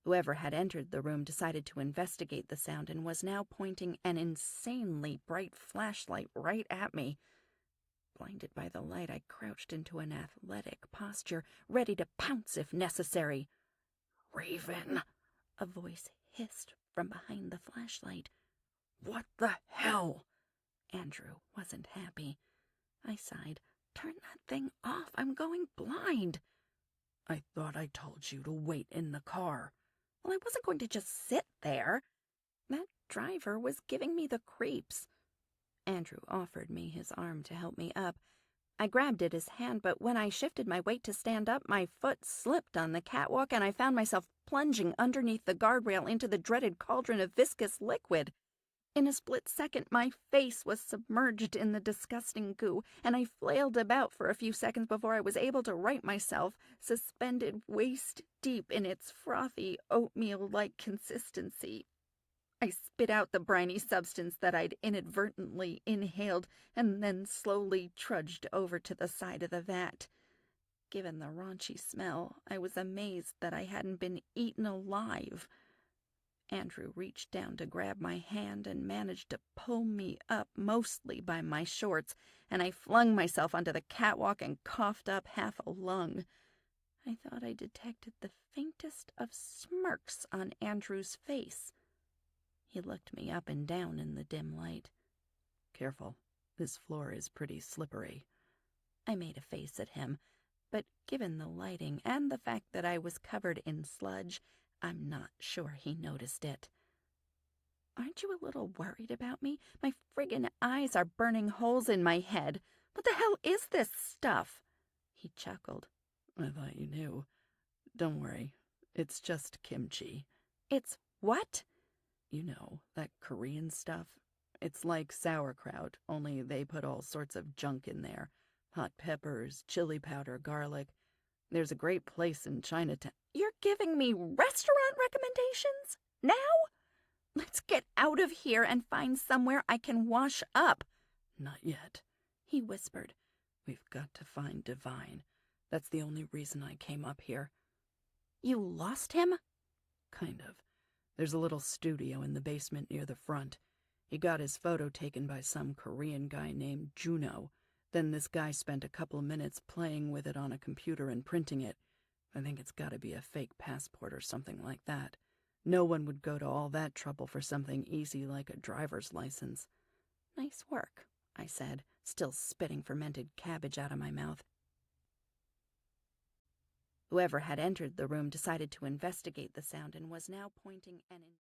Whoever had entered the room decided to investigate the sound and was now pointing an insanely bright flashlight right at me. Blinded by the light, I crouched into an athletic posture, ready to pounce if necessary. "Raven," a voice hissed from behind the flashlight. "What the hell?" Andrew wasn't happy. I sighed. "Turn that thing off. I'm going blind." "I thought I told you to wait in the car." "Well, I wasn't going to just sit there. That driver was giving me the creeps." Andrew offered me his arm to help me up. I grabbed at his hand, but when I shifted my weight to stand up, my foot slipped on the catwalk and I found myself plunging underneath the guardrail into the dreaded cauldron of viscous liquid. In a split second, my face was submerged in the disgusting goo, and I flailed about for a few seconds before I was able to right myself, suspended waist-deep in its frothy, oatmeal-like consistency. I spit out the briny substance that I'd inadvertently inhaled, and then slowly trudged over to the side of the vat. Given the raunchy smell, I was amazed that I hadn't been eaten alive. Andrew reached down to grab my hand and managed to pull me up mostly by my shorts, and I flung myself onto the catwalk and coughed up half a lung. I thought I detected the faintest of smirks on Andrew's face. He looked me up and down in the dim light. "Careful, this floor is pretty slippery." I made a face at him, but given the lighting and the fact that I was covered in sludge, I'm not sure he noticed it. "Aren't you a little worried about me? My friggin' eyes are burning holes in my head. What the hell is this stuff?" He chuckled. "I thought you knew. Don't worry, it's just kimchi." "It's what?" "You know, that Korean stuff. It's like sauerkraut, only they put all sorts of junk in there. Hot peppers, chili powder, garlic. There's a great place in Chinatown." "You're giving me restaurant recommendations? Now? Let's get out of here and find somewhere I can wash up." "Not yet," he whispered. "We've got to find Divine. That's the only reason I came up here." "You lost him?" "Kind of. There's a little studio in the basement near the front. He got his photo taken by some Korean guy named Juno. Then this guy spent a couple minutes playing with it on a computer and printing it. I think it's got to be a fake passport or something like that. No one would go to all that trouble for something easy like a driver's license." "Nice work," I said, still spitting fermented cabbage out of my mouth. Whoever had entered the room decided to investigate the sound and was now pointing an